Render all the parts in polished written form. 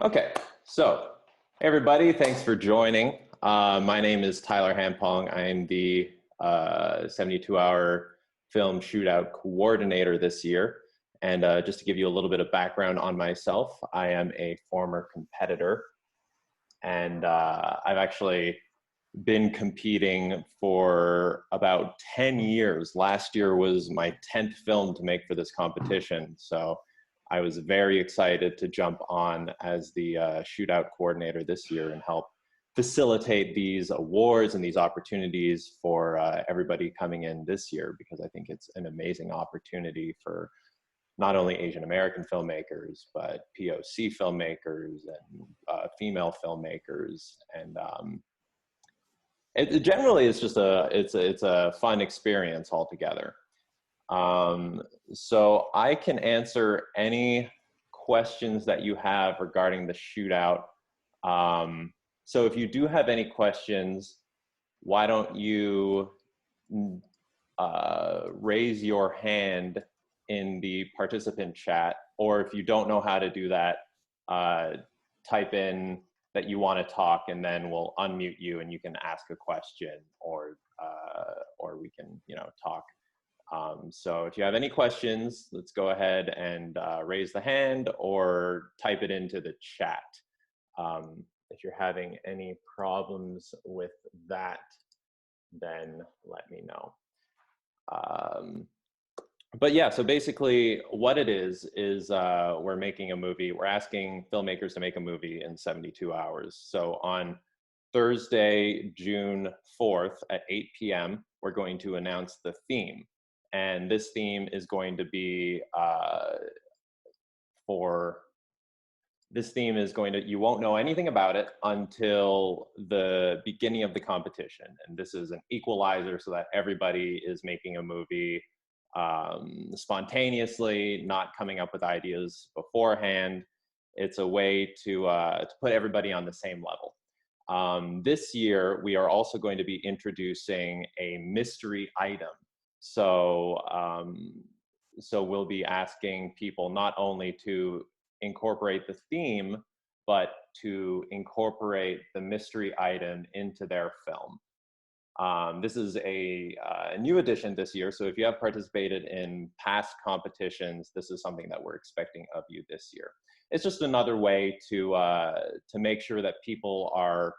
Okay, so hey everybody, thanks for joining. My name is Tyler Hampong. I am the 72-hour film shootout coordinator this year. And just to give you a little bit of background on myself, I am a former competitor. And I've actually been competing for about 10 years. Last year was my 10th film to make for this competition. So I was very excited to jump on as the shootout coordinator this year and help facilitate these awards and these opportunities for everybody coming in this year, because I think it's an amazing opportunity for not only Asian American filmmakers, but POC filmmakers and female filmmakers. And it generally is just it's a fun experience altogether. So I can answer any questions that you have regarding the shootout. So if you do have any questions, why don't you raise your hand in the participant chat, or if you don't know how to do that, type in that you want to talk, and then we'll unmute you and you can ask a question, or we can, talk. So if you have any questions, let's go ahead and raise the hand or type it into the chat. If you're having any problems with that, then let me know. But yeah, so basically what it is we're making a movie. We're asking filmmakers to make a movie in 72 hours. So on Thursday, June 4th at 8 p.m., we're going to announce the theme. And this theme is going to be you won't know anything about it until the beginning of the competition. And this is an equalizer so that everybody is making a movie spontaneously, not coming up with ideas beforehand. It's a way to put everybody on the same level. This year, we are also going to be introducing a mystery item. So we'll be asking people not only to incorporate the theme, but to incorporate the mystery item into their film. This is a new addition this year. So if you have participated in past competitions, this is something that we're expecting of you this year. It's just another way to make sure that people are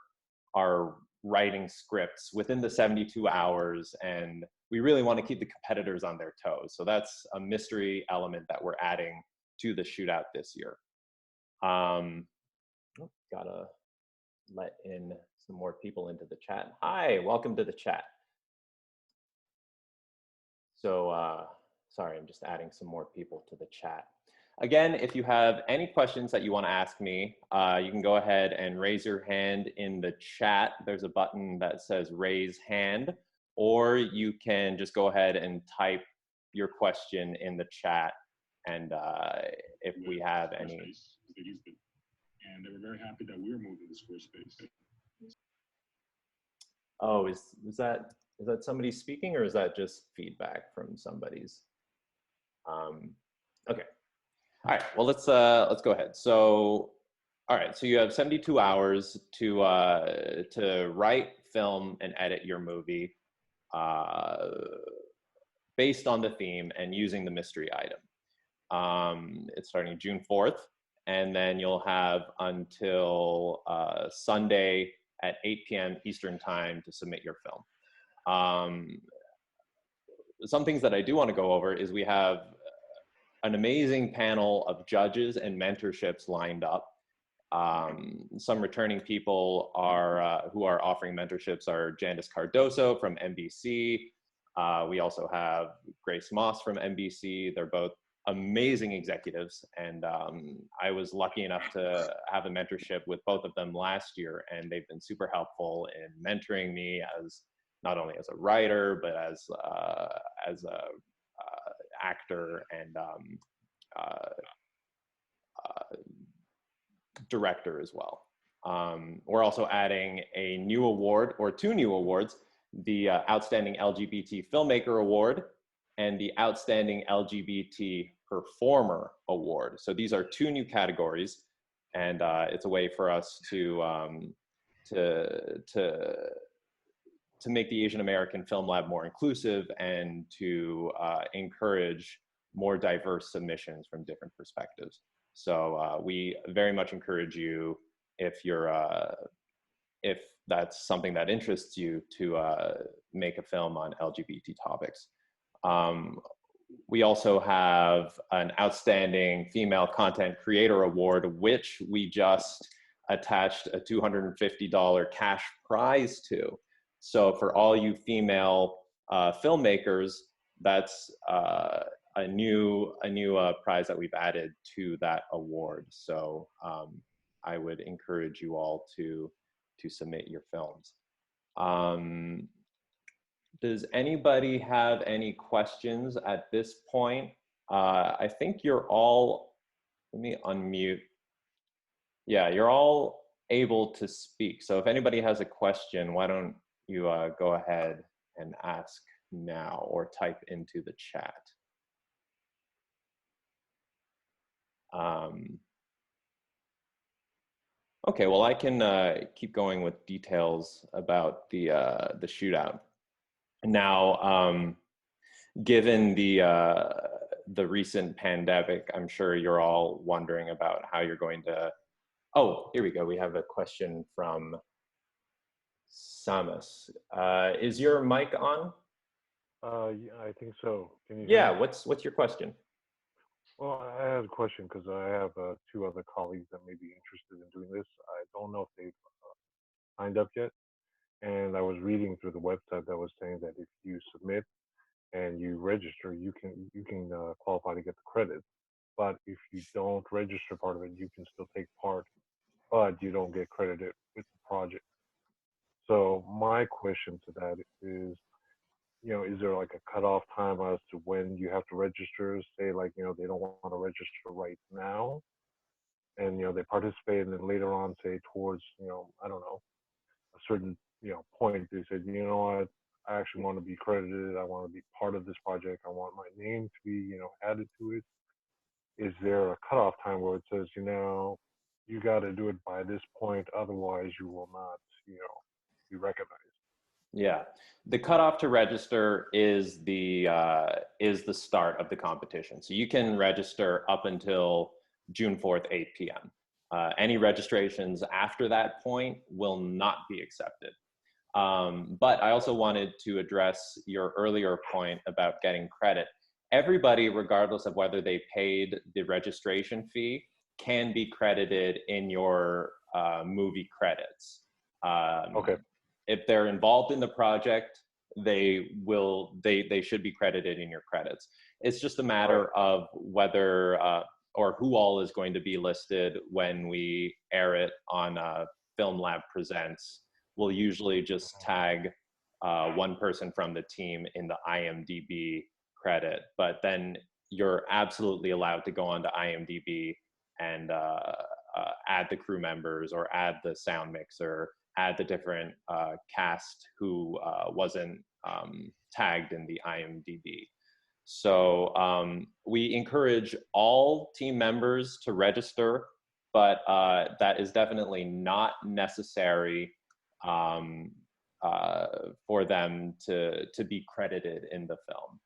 writing scripts within the 72 hours, and we really want to keep the competitors on their toes. So that's a mystery element that we're adding to the shootout this year. Gotta let in some more people into the chat. Hi, welcome to the chat. So sorry, I'm just adding some more people to the chat. Again, if you have any questions that you want to ask me, you can go ahead and raise your hand in the chat. There's a button that says raise hand, or you can just go ahead and type your question in the chat. And if we have any. And they were very happy that we were moving to Squarespace. Oh, is that somebody speaking, or is that just feedback from somebody's? Okay. All right. Well, let's go ahead. So, all right. So you have 72 hours to write, film, and edit your movie based on the theme and using the mystery item. It's starting June 4th, and then you'll have until Sunday at 8 p.m. Eastern time to submit your film. Some things that I do want to go over is we have an amazing panel of judges and mentorships lined up. Some returning people who are offering mentorships are Jandis Cardoso from NBC. We also have Grace Moss from NBC. They're both amazing executives, and I was lucky enough to have a mentorship with both of them last year, and they've been super helpful in mentoring me as not only as a writer, but as a actor and director as well. We're also adding a new award, or two new awards, the Outstanding LGBT Filmmaker Award and the Outstanding LGBT Performer Award. So these are two new categories, and it's a way for us to to make the Asian American Film Lab more inclusive and to encourage more diverse submissions from different perspectives. So we very much encourage you, if that's something that interests you, to make a film on LGBT topics. We also have an outstanding female content creator award, which we just attached a $250 cash prize to. So for all you female filmmakers, that's a new prize that we've added to that award. So I would encourage you all to submit your films. Does anybody have any questions at this point? I think you're all, let me unmute. Yeah, you're all able to speak. So if anybody has a question, why don't you go ahead and ask now or type into the chat. Okay, well, I can keep going with details about the shootout. Now, given the recent pandemic, I'm sure you're all wondering about how you're going to. Oh, here we go. We have a question from Samus. Is your mic on? Yeah, I think so. Can you? Yeah. What's your question? Well, I have a question because I have two other colleagues that may be interested in doing this. I don't know if they've signed up yet, and I was reading through the website that was saying that if you submit and you register, you can qualify to get the credit. But if you don't register part of it, you can still take part, but you don't get credited with the project. So my question to that is, is there like a cutoff time as to when you have to register? Say like, they don't want to register right now, and they participate, and then later on, say towards, I don't know, a certain point, they said, you know what, I actually want to be credited. I want to be part of this project. I want my name to be added to it. Is there a cutoff time where it says, you got to do it by this point, otherwise you will not, be recognized? Yeah, the cutoff to register is the start of the competition. So you can register up until June 4th, 8 p.m. Any registrations after that point will not be accepted. But I also wanted to address your earlier point about getting credit. Everybody, regardless of whether they paid the registration fee, can be credited in your movie credits. Okay. If they're involved in the project, they should be credited in your credits. It's just a matter of whether or who all is going to be listed when we air it on Film Lab Presents. We'll usually just tag one person from the team in the IMDb credit, but then you're absolutely allowed to go onto IMDb and add the crew members or add the sound mixer, add the different cast who wasn't tagged in the IMDb. So we encourage all team members to register, but that is definitely not necessary for them to be credited in the film.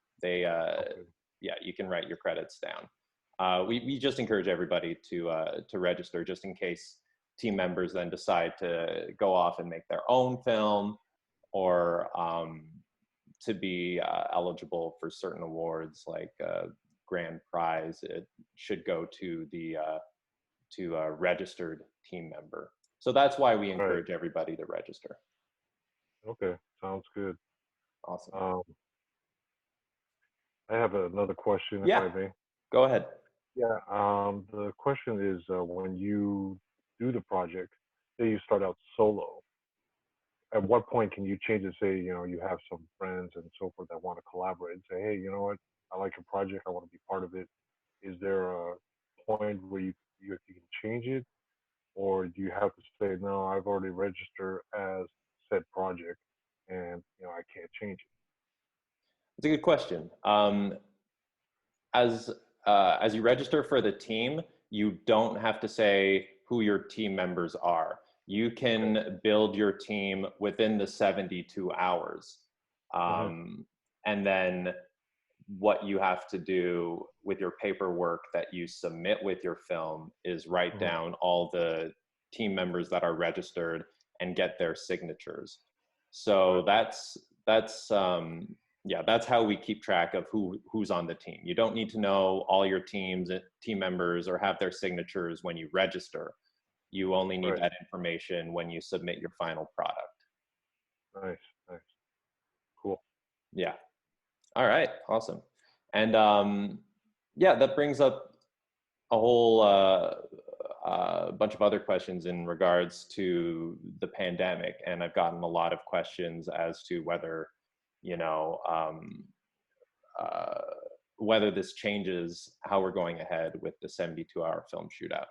Yeah, you can write your credits down. We just encourage everybody to register, just in case team members then decide to go off and make their own film, or to be eligible for certain awards like grand prize. It should go to a registered team member. So that's why we encourage everybody to register. Okay, sounds good. Awesome. I have another question, if I may. Go ahead. Yeah, the question is, when you do the project, say you start out solo, at what point can you change it? Say, you have some friends and so forth that want to collaborate and say, hey, you know what, I like your project, I want to be part of it. Is there a point where you can change it? Or do you have to say, no, I've already registered as said project and, I can't change it? It's a good question. As you register for the team, you don't have to say who your team members are. You can build your team within the 72 hours. And then what you have to do with your paperwork that you submit with your film is write down all the team members that are registered and get their signatures. So that's yeah, that's how we keep track of who's on the team. You don't need to know all your team members or have their signatures when you register. You only need that information when you submit your final product. Nice, nice, cool. Yeah. All right, awesome. And yeah, that brings up a whole bunch of other questions in regards to the pandemic. And I've gotten a lot of questions as to whether, you know, whether this changes how we're going ahead with the 72-hour film shootout.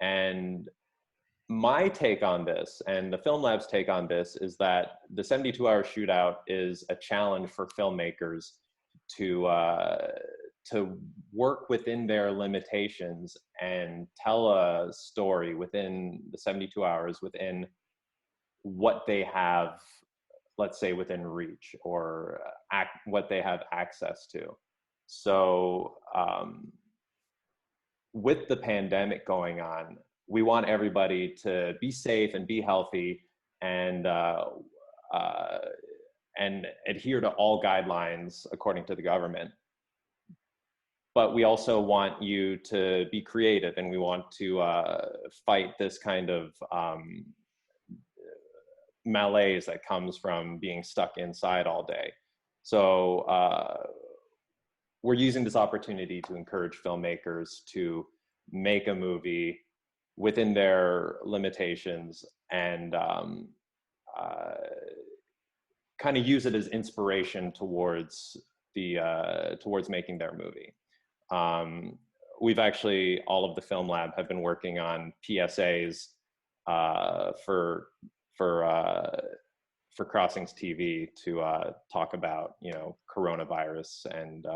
And my take on this and the Film Lab's take on this is that the 72-hour shootout is a challenge for filmmakers to work within their limitations and tell a story within the 72 hours, within what they have, let's say, within reach, or what they have access to. So with the pandemic going on, we want everybody to be safe and be healthy and adhere to all guidelines according to the government. But we also want you to be creative, and we want to fight this kind of malaise that comes from being stuck inside all day. So we're using this opportunity to encourage filmmakers to make a movie within their limitations and kind of use it as inspiration towards making their movie. We've actually, all of the Film Lab have been working on PSAs for Crossings TV to talk about, you know, coronavirus and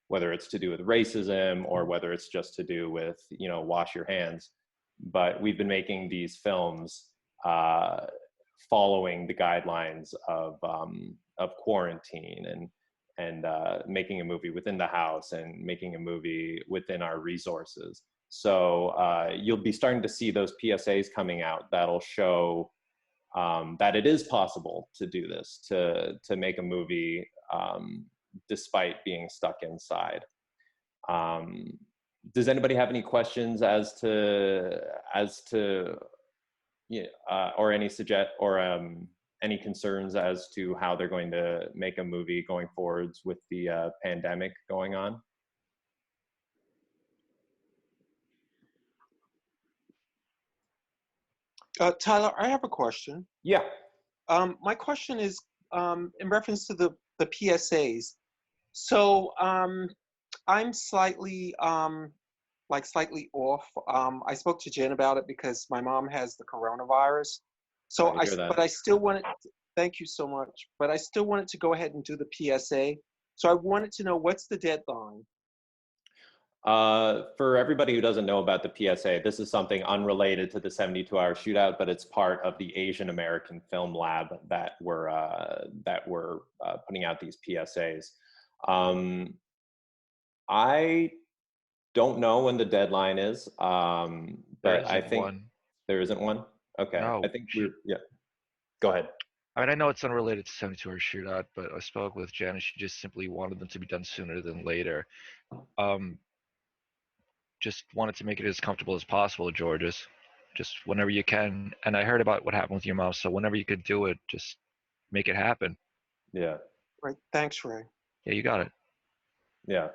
whether it's to do with racism or whether it's just to do with, you know, wash your hands. But we've been making these films following the guidelines of quarantine and making a movie within the house and making a movie within our resources. So you'll be starting to see those PSAs coming out that'll show that it is possible to do this, to make a movie despite being stuck inside. Does anybody have any questions as to or any concerns as to how they're going to make a movie going forwards with the pandemic going on? Tyler, I have a question. Yeah. My question is in reference to the PSAs. So I'm slightly slightly off. I spoke to Jen about it because my mom has the coronavirus. So but I still wanted. Thank you so much. But I still wanted to go ahead and do the PSA. So I wanted to know, what's the deadline? For everybody who doesn't know about the PSA, this is something unrelated to the 72-hour shootout, but it's part of the Asian American Film Lab that we're putting out these PSAs. I don't know when the deadline is, but I think there isn't one. Okay, no, I think yeah. Go ahead. I mean, I know it's unrelated to 72-hour shootout, but I spoke with Jen and she just simply wanted them to be done sooner than later. Just wanted to make it as comfortable as possible, Georges. Just whenever you can. And I heard about what happened with your mom, so whenever you could do it, just make it happen. Yeah. Right. Thanks, Ray. Yeah, you got it. Yeah.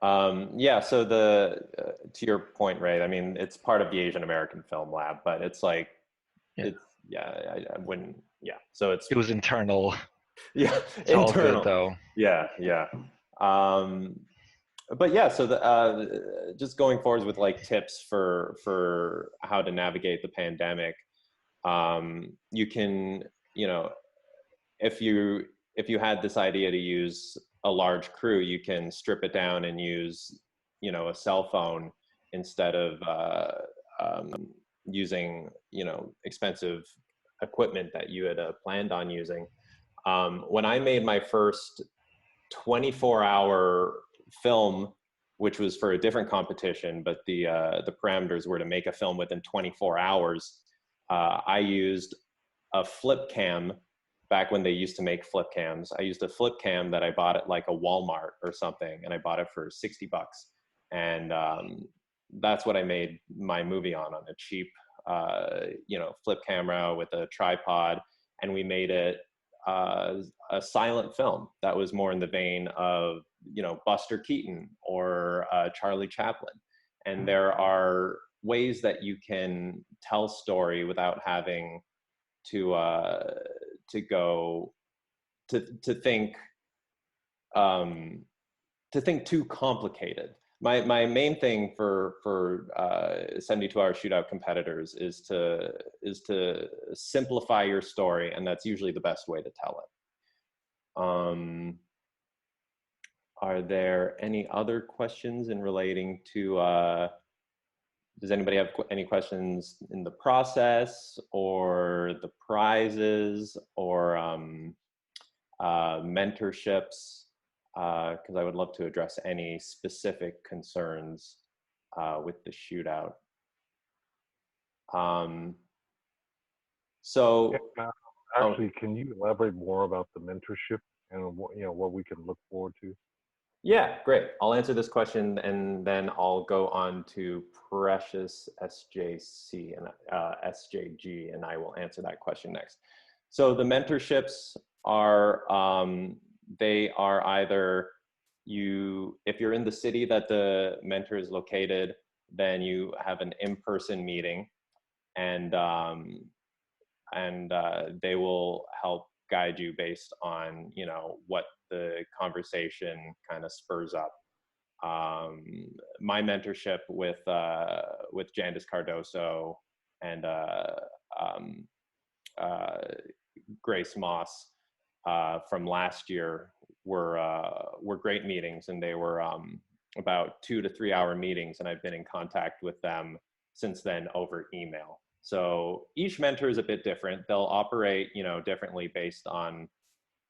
Yeah, so to your point, Ray, I mean, it's part of the Asian American Film Lab, but it's like, I wouldn't, so it was internal. Yeah, it's internal. All good though. Yeah. But yeah, so just going forward with like tips for how to navigate the pandemic, you can, you know, if you had this idea to use a large crew, you can strip it down and use, you know, a cell phone instead of using, you know, expensive equipment that you had planned on using. When I made my first 24-hour film, which was for a different competition, but the parameters were to make a film within 24 hours, I used a flip cam. Back when they used to make flip cams, I used a flip cam that I bought at like a Walmart or something, and I bought it for $60. And that's what I made my movie on a cheap, you know, flip camera with a tripod. And we made it a silent film that was more in the vein of, you know, Buster Keaton or Charlie Chaplin. And there are ways that you can tell story without having to go to think too complicated. My main thing for 72-hour shootout competitors is to simplify your story, and that's usually the best way to tell it. Are there any other questions in relating to? Does anybody have any questions in the process or the prizes or mentorships? Because I would love to address any specific concerns with the shootout. Actually, can you elaborate more about the mentorship and what, you know, what we can look forward to? Yeah, great. I'll answer this question and then I'll go on to Precious SJC and SJG, and I will answer that question next. So the mentorships are, they are either if you're in the city that the mentor is located, then you have an in-person meeting, and they will help guide you based on, you know, what the conversation kind of spurs up. My mentorship with Jandis Cardoso and Grace Moss from last year were great meetings, and they were about 2 to 3 hour meetings, and I've been in contact with them since then over email. So each mentor is a bit different. They'll operate, you know, differently based on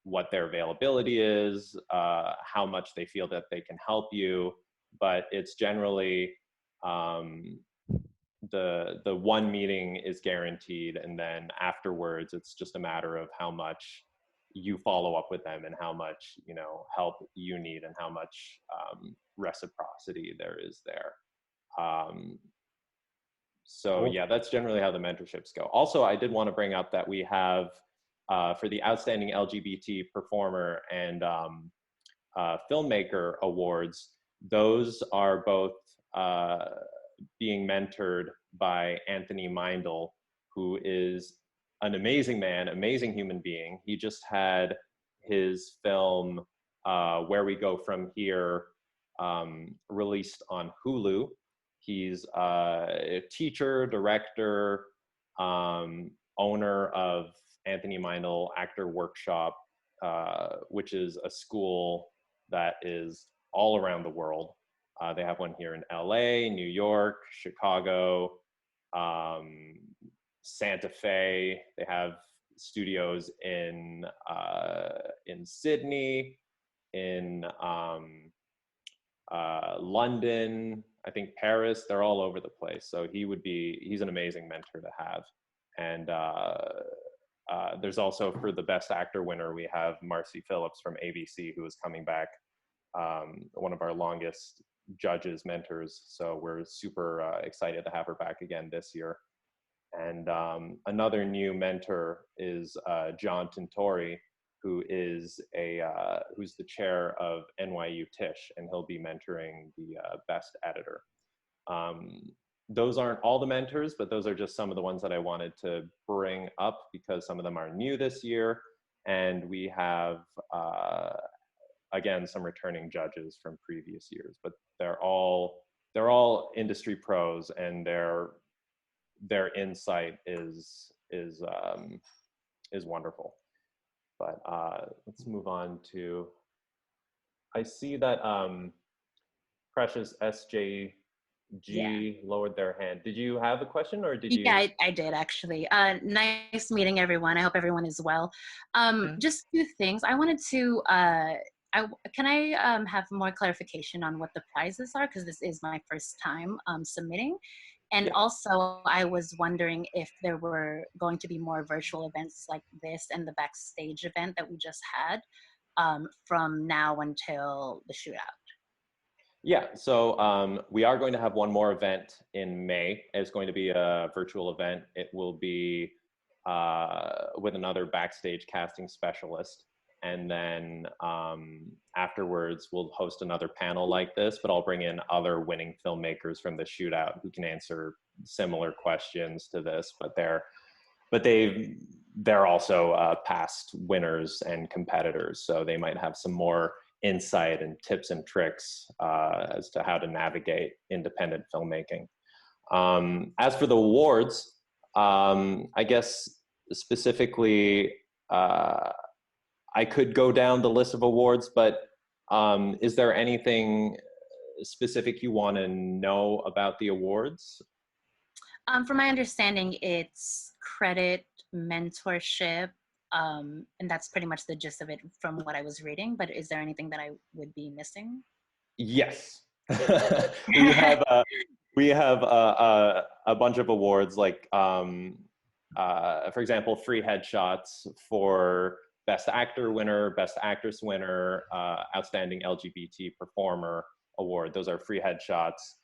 what their availability is, how much they feel that they can help you, but it's generally the one meeting is guaranteed, and then afterwards it's just a matter of how much you follow up with them and how much, you know, help you need and how much reciprocity there is there. So yeah, that's generally how the mentorships go. Also, I did want to bring up that we have for the Outstanding LGBT Performer and Filmmaker Awards, those are both being mentored by Anthony Meindl, who is an amazing man, amazing human being. He just had his film, Where We Go From Here, released on Hulu. He's a teacher, director, owner of Anthony Meindl Actor Workshop, which is a school that is all around the world. They have one here in LA, New York, Chicago, Santa Fe. They have studios in Sydney, in London, I think Paris. They're all over the place. So he's an amazing mentor to have. And there's also, for the Best Actor winner, we have Marcy Phillips from ABC, who is coming back, one of our longest judges, mentors. So we're super excited to have her back again this year. And another new mentor is John Tintori, who is who's the chair of NYU Tisch, and he'll be mentoring the Best Editor. Those aren't all the mentors, but those are just some of the ones that I wanted to bring up because some of them are new this year. And we have, again, some returning judges from previous years, but they're all industry pros, and their insight is wonderful. But let's move on to, I see that Precious SJC Yeah. G lowered their hand. Did you have a question or did you? Yeah, I did actually. Nice meeting everyone. I hope everyone is well. Just two things. I wanted to, can I have more clarification on what the prizes are? Because this is my first time submitting. And Yeah. also, I was wondering if there were going to be more virtual events like this and the backstage event that we just had from now until the shootout. Yeah, so we are going to have one more event in May. It's going to be a virtual event. It will be with another backstage casting specialist. And then afterwards, we'll host another panel like this, but I'll bring in other winning filmmakers from the shootout who can answer similar questions to this, but they're also past winners and competitors, so they might have some more insight and tips and tricks as to how to navigate independent filmmaking. As for the awards, I guess specifically, I could go down the list of awards, but is there anything specific you want to know about the awards? From my understanding, it's credit, mentorship, and that's pretty much the gist of it from what I was reading. But is there anything that I would be missing? Yes. We have a bunch of awards like, for example, free headshots for Best Actor winner, Best Actress winner, Outstanding LGBT Performer award. Those are free headshots.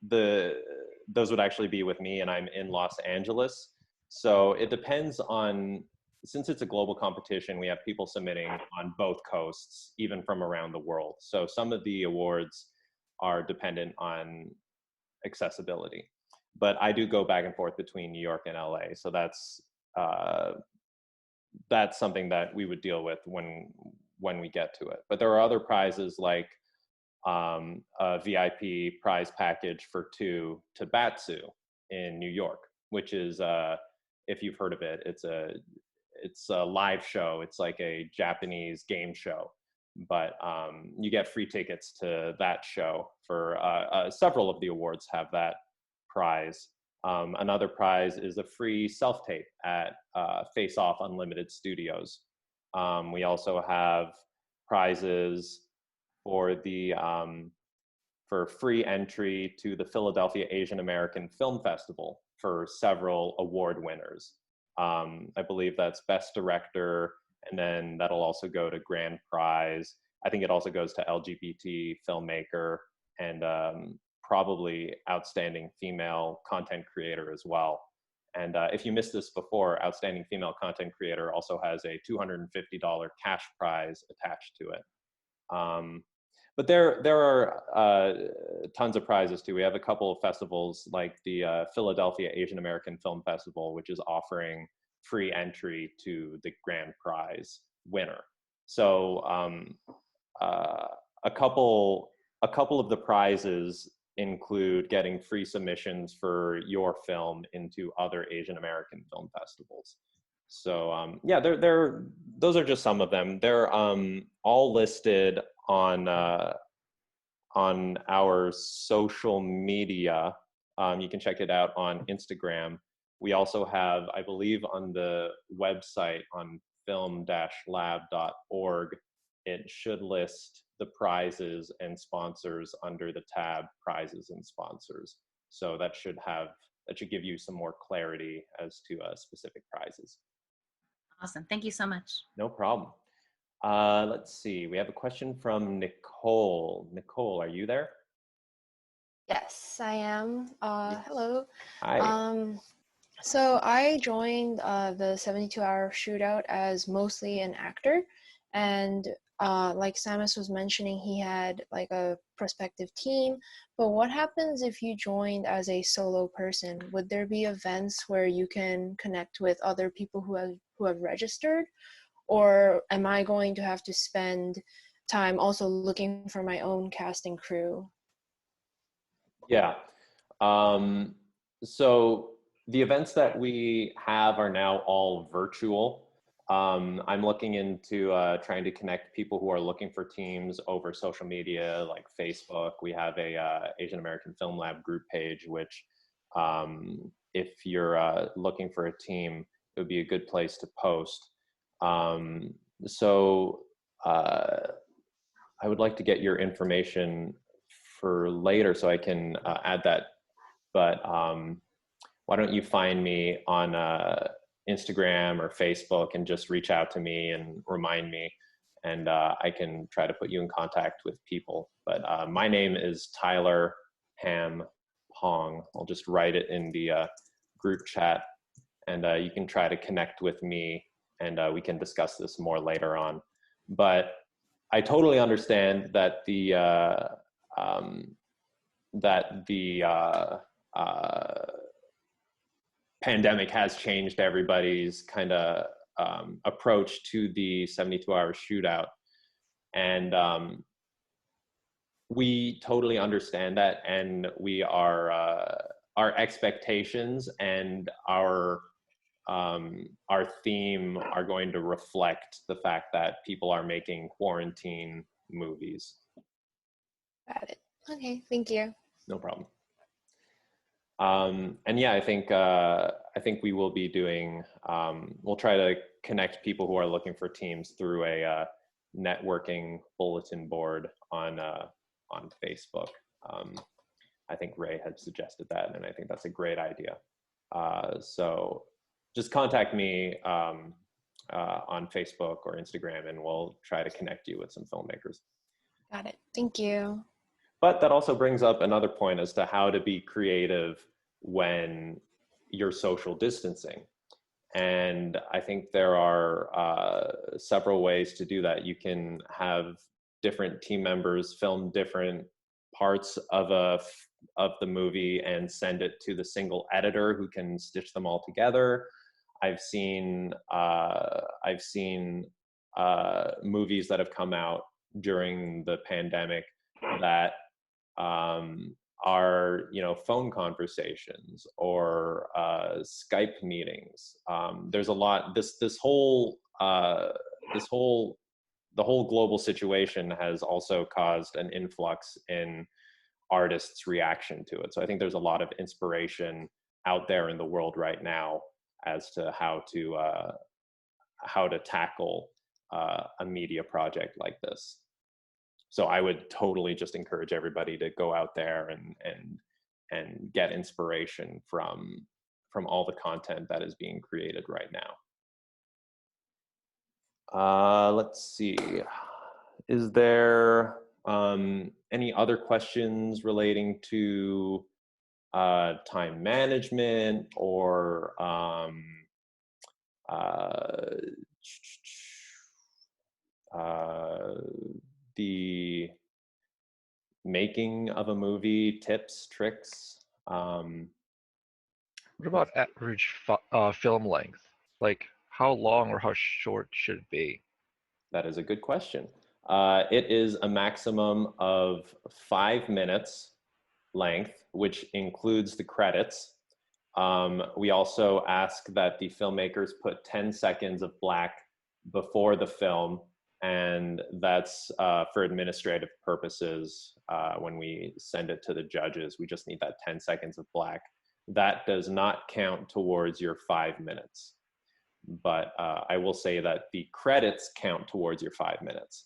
Those would actually be with me, and I'm in Los Angeles. So it depends on, since it's a global competition, we have people submitting on both coasts, even from around the world. So some of the awards are dependent on accessibility, but I do go back and forth between New York and LA. So that's something that we would deal with when we get to it. But there are other prizes like a VIP prize package for two to Batsu in New York, which is, if you've heard of it, it's a live show. It's like a Japanese game show, but you get free tickets to that show for several of the awards have that prize. Another prize is a free self-tape at Face Off Unlimited Studios. We also have prizes for the for free entry to the Philadelphia Asian American Film Festival for several award winners. I believe that's Best Director, and then that'll also go to Grand Prize. I think it also goes to LGBT Filmmaker and probably Outstanding Female Content Creator as well. And if you missed this before, Outstanding Female Content Creator also has a $250 cash prize attached to it. But there are tons of prizes too. We have a couple of festivals like the Philadelphia Asian American Film Festival, which is offering free entry to the grand prize winner. So a couple of the prizes include getting free submissions for your film into other Asian American film festivals. So yeah, those are just some of them. They're all listed on our social media. You can check it out on Instagram. We also have, I believe, on the website on film-lab.org, it should list the prizes and sponsors under the tab prizes and sponsors. So that should give you some more clarity as to specific prizes. Awesome. Thank you so much. No problem. Let's see. We have a question from Nicole. Nicole, are you there? Yes, I am. Yes. Hello. Hi. So I joined the 72-hour shootout as mostly an actor, and like Samus was mentioning, he had like a prospective team. But what happens if you joined as a solo person? Would there be events where you can connect with other people who have registered, or am I going to have to spend time also looking for my own casting crew? Yeah. So the events that we have are now all virtual. I'm looking into trying to connect people who are looking for teams over social media like Facebook. We have a Asian American Film Lab group page, which if you're looking for a team, it would be a good place to post. So I would like to get your information for later so I can add that. But why don't you find me on Instagram or Facebook and just reach out to me and remind me, and I can try to put you in contact with people. But my name is Tyler Ham Pong. I'll just write it in the group chat, and you can try to connect with me, and we can discuss this more later on. But I totally understand that the pandemic has changed everybody's kind of approach to the 72-hour shootout, and we totally understand that, and we are our expectations and our theme are going to reflect the fact that people are making quarantine movies. Got it. Okay, thank you. No problem. And yeah, I think we will be doing. We'll try to connect people who are looking for teams through a networking bulletin board on Facebook. I think Ray had suggested that, and I think that's a great idea. So just contact me on Facebook or Instagram, and we'll try to connect you with some filmmakers. Got it. Thank you. But that also brings up another point as to how to be creative when you're social distancing. And I think there are several ways to do that. You can have different team members film different parts of the movie and send it to the single editor who can stitch them all together. I've seen movies that have come out during the pandemic that are, you know, phone conversations or Skype meetings. There's a lot. The whole global situation has also caused an influx in artists' reaction to it. So I think there's a lot of inspiration out there in the world right now as to how to tackle a media project like this. So I would totally just encourage everybody to go out there and get inspiration from all the content that is being created right now. Let's see. Is there any other questions relating to time management or the making of a movie, tips, tricks? What about average film length? Like, how long or how short should it be? That is a good question. It is a maximum of 5 minutes length, which includes the credits. We also ask that the filmmakers put 10 seconds of black before the film, and that's for administrative purposes. When we send it to the judges, we just need that 10 seconds of black. That does not count towards your 5 minutes. But I will say that the credits count towards your 5 minutes.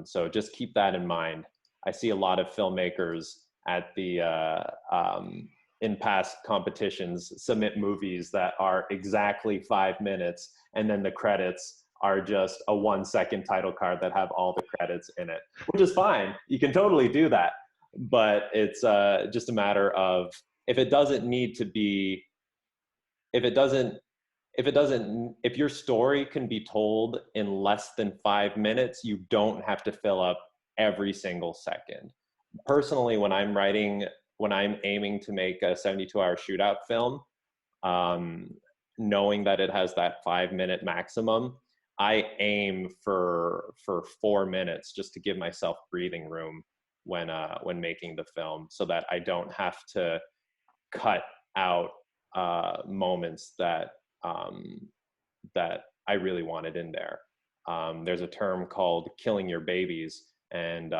So just keep that in mind. I see a lot of filmmakers at the in past competitions submit movies that are exactly 5 minutes, and then the credits are just a 1-second title card that have all the credits in it, which is fine. You can totally do that, but it's just a matter of if your story can be told in less than 5 minutes, you don't have to fill up every single second. Personally, when I'm aiming to make a 72-hour shootout film, knowing that it has that 5-minute maximum, I aim for 4 minutes just to give myself breathing room when making the film, so that I don't have to cut out moments that I really wanted in there. There's a term called killing your babies, and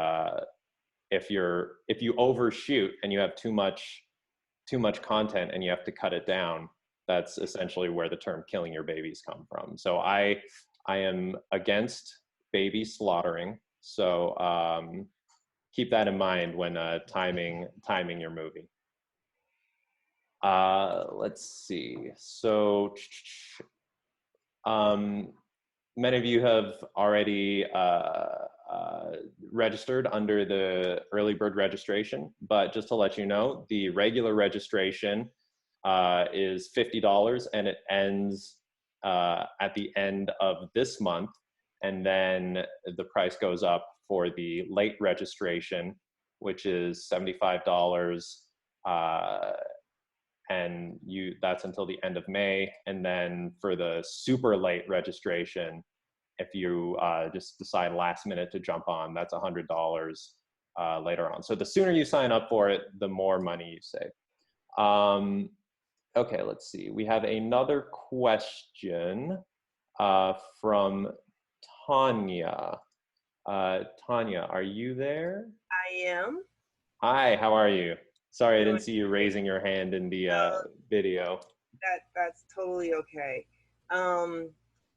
if you overshoot and you have too much content and you have to cut it down, that's essentially where the term killing your babies come from. So I am against baby slaughtering. So keep that in mind when timing your movie. Let's see. So many of you have already registered under the early bird registration, but just to let you know, the regular registration is $50 and it ends at the end of this month. And then the price goes up for the late registration, which is $75. And that's until the end of May. And then for the super late registration, if you just decide last minute to jump on, that's $100 later on. So the sooner you sign up for it, the more money you save. Okay, let's see. We have another question from Tanya. Tanya, are you there? I am. Hi, how are you? Sorry, I didn't see you raising your hand in the video. That's totally okay.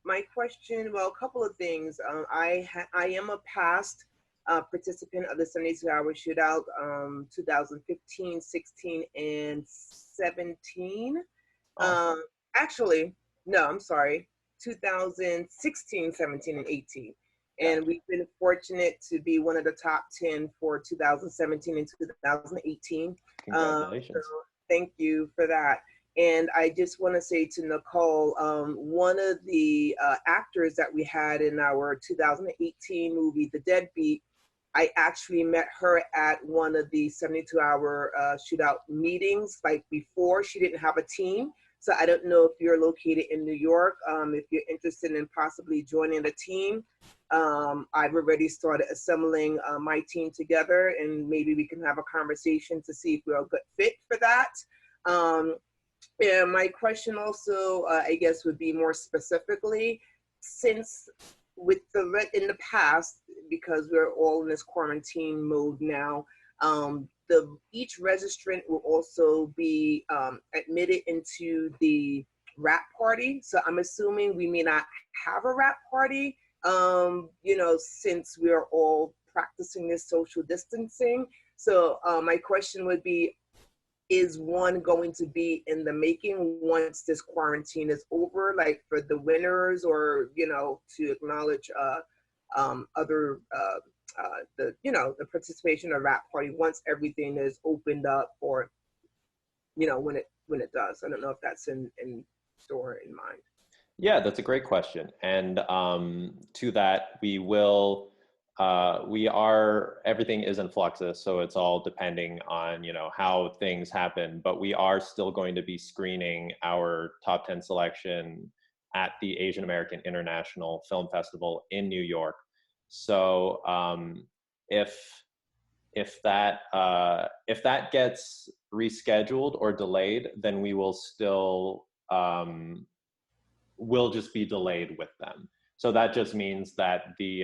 My question, well, a couple of things. I am a past participant of the 72-hour shootout, 2015, 16, and 17. Awesome. Actually, no, I'm sorry, 2016, 17, and 18. And we've been fortunate to be one of the top 10 for 2017 and 2018. Congratulations. So thank you for that. And I just want to say to Nicole, one of the actors that we had in our 2018 movie, The Deadbeat, I actually met her at one of the 72-hour shootout meetings, like before. She didn't have a team. So I don't know if you're located in New York, if you're interested in possibly joining the team. I've already started assembling my team together, and maybe we can have a conversation to see if we're a good fit for that. Yeah, my question also, I guess, would be more specifically, since in the past, because we're all in this quarantine mode now, each registrant will also be admitted into the wrap party. So I'm assuming we may not have a wrap party, since we're all practicing this social distancing. So my question would be, is one going to be in the making once this quarantine is over, like for the winners, or, to acknowledge other, the participation of wrap party once everything is opened up, or, when it does? I don't know if that's in store in mind. Yeah, that's a great question. And to that, everything is in fluxus, so it's all depending on, how things happen, but we are still going to be screening our top 10 selection at the Asian American International Film Festival in New York. So if that gets rescheduled or delayed, then we will still will just be delayed with them. So that just means that the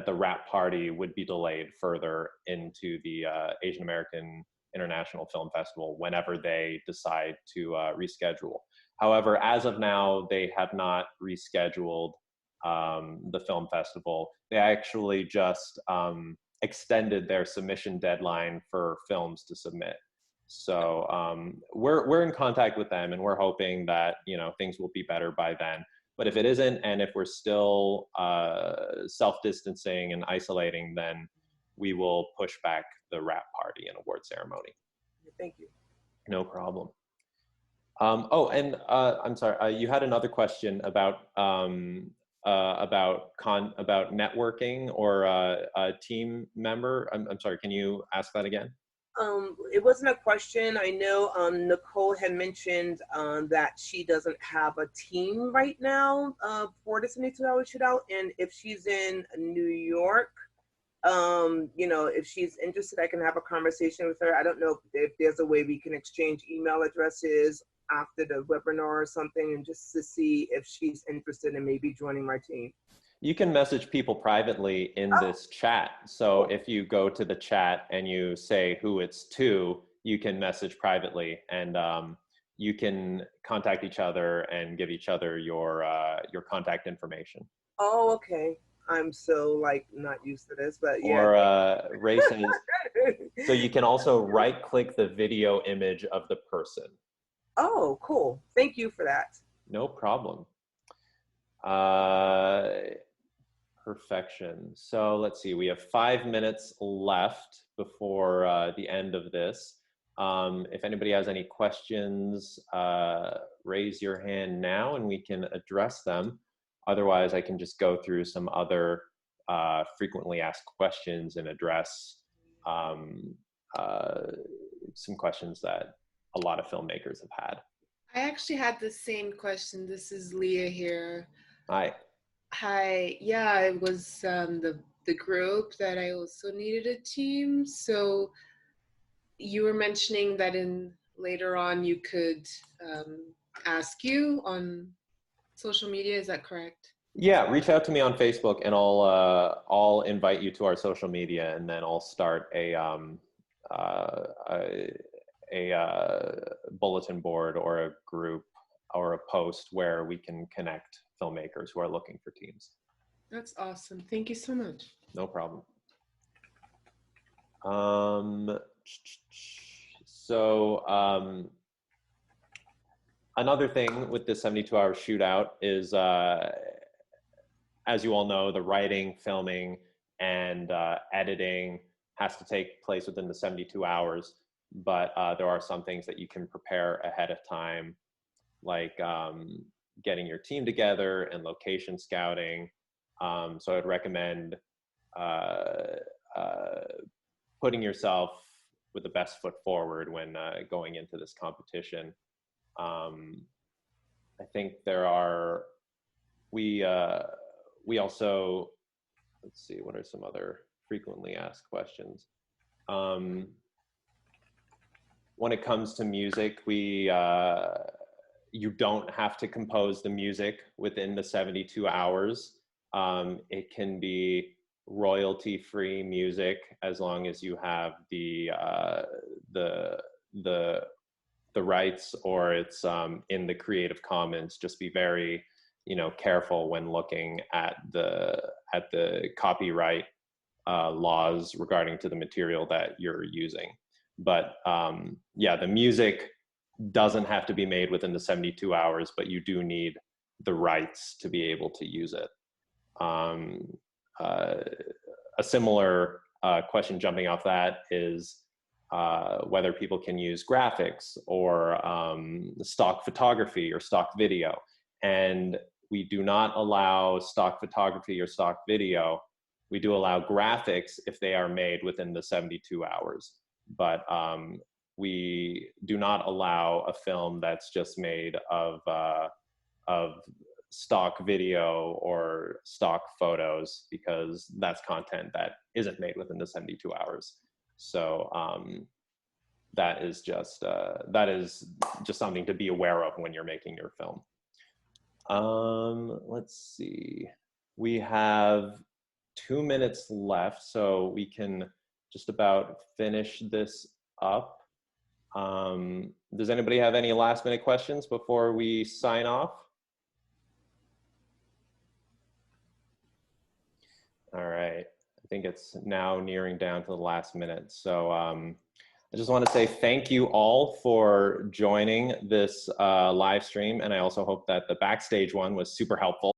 wrap party would be delayed further into the Asian American International Film Festival whenever they decide to reschedule. However, as of now, they have not rescheduled the film festival. They actually just extended their submission deadline for films to submit. So we're in contact with them, and we're hoping that things will be better by then. But if it isn't, and if we're still self-distancing and isolating, then we will push back the wrap party and award ceremony. Thank you. No problem. I'm sorry. You had another question about networking or a team member. I'm sorry. Can you ask that again? It wasn't a question. I know Nicole had mentioned that she doesn't have a team right now for the 72-hour shootout, and if she's in New York, if she's interested, I can have a conversation with her. I don't know if there's a way we can exchange email addresses after the webinar or something, and just to see if she's interested in maybe joining my team? You can message people privately in this chat. So if you go to the chat and you say who it's to, you can message privately, and you can contact each other and give each other your contact information. Oh, okay. I'm so like not used to this, but yeah. Or Ray says, so you can also right click the video image of the person. Oh, cool. Thank you for that. No problem. Perfection. So let's see, we have 5 minutes left before the end of this. If anybody has any questions, raise your hand now and we can address them. Otherwise, I can just go through some other frequently asked questions and address some questions that a lot of filmmakers have had. I actually had the same question. This is Leah here. Hi. Hi. Yeah, it was the group that I also needed a team. So you were mentioning that later on you could ask you on social media. Is that correct? Yeah, reach out to me on Facebook and I'll invite you to our social media, and then I'll start a bulletin board or a group or a post where we can connect filmmakers who are looking for teams. That's awesome. Thank you so much. No problem. Another thing with this 72-hour shootout is, as you all know, the writing, filming, and editing has to take place within the 72 hours. But there are some things that you can prepare ahead of time, like getting your team together and location scouting. So I'd recommend putting yourself with the best foot forward when going into this competition. I think we also, let's see, what are some other frequently asked questions? When it comes to music, you don't have to compose the music within the 72 hours. It can be royalty-free music as long as you have the rights, or it's in the Creative Commons. Just be very, careful when looking at the copyright laws regarding to the material that you're using. But yeah, the music doesn't have to be made within the 72 hours, but you do need the rights to be able to use it. A similar question jumping off that is whether people can use graphics or stock photography or stock video. And we do not allow stock photography or stock video. We do allow graphics if they are made within the 72 hours. But we do not allow a film that's just made of stock video or stock photos, because that's content that isn't made within the 72 hours. So that is just something to be aware of when you're making your film. Let's see, we have 2 minutes left, so we can just about finish this up. Does anybody have any last minute questions before we sign off? All right, I think it's now nearing down to the last minute. So I just want to say thank you all for joining this live stream. And I also hope that the backstage one was super helpful.